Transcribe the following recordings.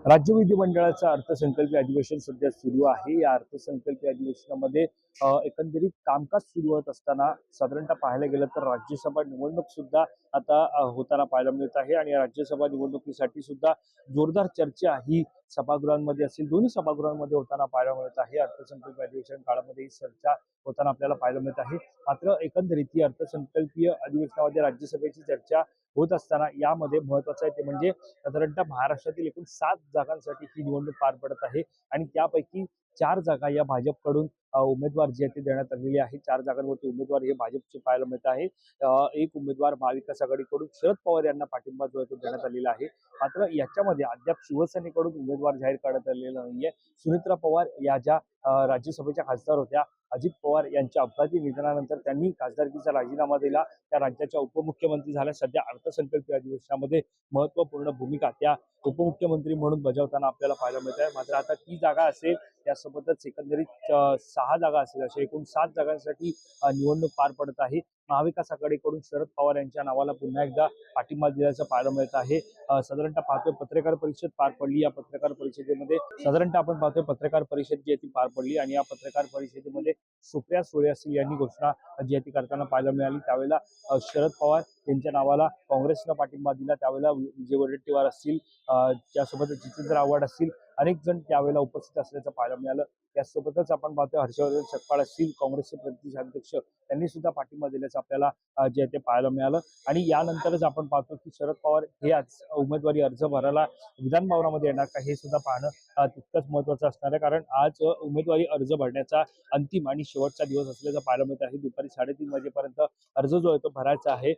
राज्य विधिमंडळाचं अर्थसंकल्पीय अधिवेशन सध्या सुरू आहे। या अर्थसंकल्पीय अधिवेशनामध्ये एकंदरीत कामकाज सुरू होत असताना साधारणतः पाहायला गेलं तर राज्यसभा निवडणूक सुद्धा आता होताना पाहायला मिळत आहे आणि राज्यसभा निवडणुकीसाठी सुद्धा जोरदार चर्चा ही सभागृहांमध्ये असेल, दोन्ही सभागृहांमध्ये होताना पाहायला मिळत आहे। अर्थसंकल्पीय अधिवेशन काळामध्ये ही चर्चा होताना आपल्याला पाहायला मिळत आहे। मात्र एकंदरीत ही अर्थसंकल्पीय अधिवेशनामध्ये राज्यसभेची चर्चा होत असताना यामध्ये महत्वाचं आहे ते म्हणजे साधारणतः महाराष्ट्रातील एकूण 7 जागांसाठी ही निवडणूक पार पडत आहे आणि त्यापैकी 4 जागा या भाजपकडून उमेदवार जे ते देण्यात आलेले आहे। 4 जागांवरती उमेदवार हे भाजपचे पाहायला मिळत आहे। एक उमेदवार महाविकास आघाडीकडून शरद पवार यांना पाठिंबा जो आहे तो देण्यात आलेला आहे। मात्र याच्यामध्ये अद्याप शिवसेनेकडून उमेदवार जाहीर करण्यात आलेला नाहीये। सुनेत्रा पवार या ज्या राज्यसभेच्या खासदार होत्या, अजित पवार यांच्या अपघाती निधनानंतर त्यांनी खासदारकीचा राजीनामा दिला, त्या राज्याच्या उपमुख्यमंत्री झाल्या। सध्या अर्थसंकल्पीय अधिवेशनामध्ये महत्त्वपूर्ण भूमिका त्या उपमुख्यमंत्री म्हणून बजावताना आपल्याला पाहायला मिळत आहे। मात्र आता ती जागा असेल त्यासोबतच एकंदरीत 6 जागा असेल अशा एकूण 7 जागांसाठी निवडणूक पार पडत आहे। महाविकास आघाडीकडून शरद पवार यांच्या नावाला पुन्हा एकदा पाठिंबा दिल्याचं पाहायला मिळत आहे। साधारणतः पाहतोय पत्रकार परिषद पार पडली। या पत्रकार परिषदेमध्ये साधारणतः आपण पाहतोय पत्रकार परिषद जी आहे ती पार पडली आणि या पत्रकार परिषदेमध्ये सुप्रिया सुळे असतील यांनी घोषणा जी आहे ती करताना पाहायला मिळाली। त्यावेळेला शरद पवार यांच्या नावाला काँग्रेसनं पाठिंबा दिला, त्यावेळेला विजय वडेट्टीवार असतील, त्यासोबत जितेंद्र आव्हाड असतील, अनेक जण त्यावेळेला उपस्थित असल्याचं पाहायला मिळालं। त्यासोबतच आपण पाहतोय हर्षवर्धन सपकाळ असतील, काँग्रेसचे प्रदेशाध्यक्ष त्यांनी सुद्धा पाठिंबा दिल्याचं आपल्याला जे आहे ते पाहायला मिळालं। आणि यानंतरच आपण पाहतो की शरद पवार हे आज उमेदवारी अर्ज भरायला विधान भवनामध्ये येणार का हे सुद्धा पाहणं तितकंच महत्त्वाचं असणार आहे। कारण आज उमेदवारी अर्ज भरण्याचा अंतिम आणि शेवटचा दिवस असल्याचं पाहायला मिळत आहे। दुपारी 3:30 वाजेपर्यंत अर्ज जो आहे तो भरायचा आहे।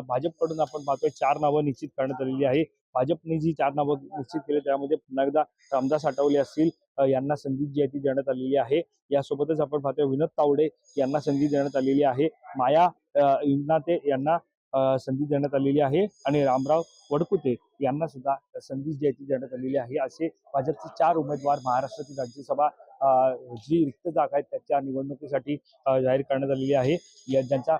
भाजपकडून आपण पाहतोय 4 नावं निश्चित करण्यात आलेली आहे। भाजपने जी 4 नावं निश्चित केली त्यामध्ये पुन्हा एकदा रामदास आठवले असतील, यांना संधी जी आहे ती देण्यात आलेली आहे। यासोबतच आपण पाहतोय विनोद तावडे यांना संधी देण्यात आलेली आहे। माया इंगनाते यांना संधी देण्यात आलेली आहे आणि रामराव वडकुते यांना सुद्धा संधी जी आहे ती देण्यात आलेली आहे। असे भाजपचे 4 उमेदवार महाराष्ट्रातील राज्यसभा जी रिक्त जागा आहेत त्याच्या निवडणुकीसाठी जाहीर करण्यात आलेली आहे। ज्यांचा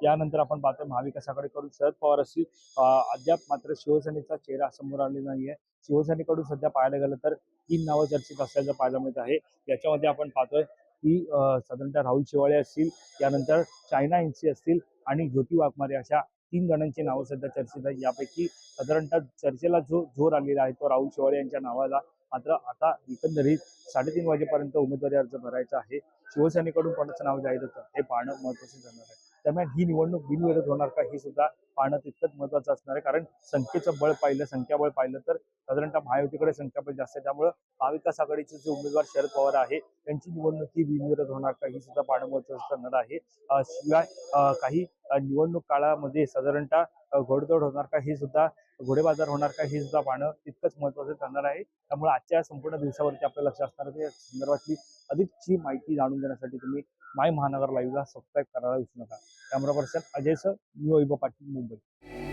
यानंतर आपण पाहतोय महाविकास आघाडीकडून शरद पवार असतील, अद्याप मात्र शिवसेनेचा चेहरा समोर आलेला नाहीये। शिवसेनेकडून सध्या पाहायला गेलं तर 3 नावं चर्चेत असल्याचं पाहायला मिळत आहे। याच्यामध्ये आपण पाहतोय की साधारणतः राहुल शेवाळे असतील, त्यानंतर चायना एनसी असतील आणि ज्योती वाघमारे अशा 3 जणांची नावं सध्या चर्चेत आहेत। यापैकी साधारणतः चर्चेला जो जोर आलेला आहे तो राहुल शेवाळे यांच्या नावाला। मात्र आता एकंदरीत 3:30 वाजेपर्यंत उमेदवारी अर्ज भरायचा आहे। शिवसेनेकडून कोणाचं नाव जाहीर होतं हे पाहणं महत्त्वाचं ठरणार आहे। दरम्यान ही निवडणूक बिनविरोध होणार का हे सुद्धा पाहणं तितकंच महत्त्वाचं असणार आहे। कारण संख्येचं बळ पाहिलं, संख्याबळ पाहिलं तर साधारणतः महायुतीकडे संख्याबळ जास्त आहे। त्यामुळे महाविकास आघाडीचे जे उमेदवार शरद पवार आहे त्यांची निवडणूक ही बिनविरोध होणार का ही सुद्धा पाहणं महत्त्वाचं ठरणार आहे। शिवाय काही निवडणूक काळामध्ये साधारणतः घोडदौड होणार का हे सुद्धा, घोडेबाजार होणार का हे सुद्धा पाहणं तितकंच महत्त्वाचं ठरणार आहे। त्यामुळे आजच्या संपूर्ण दिवसावरती आपलं लक्ष असणार आहे। या संदर्भातली अधिकची माहिती जाणून घेण्यासाठी तुम्ही माय महानगर लाईव्हला सबस्क्राईब करायला विसरू नका। कॅमेरा पर्सन अजयसह मी वैभव पाटील, मुंबई।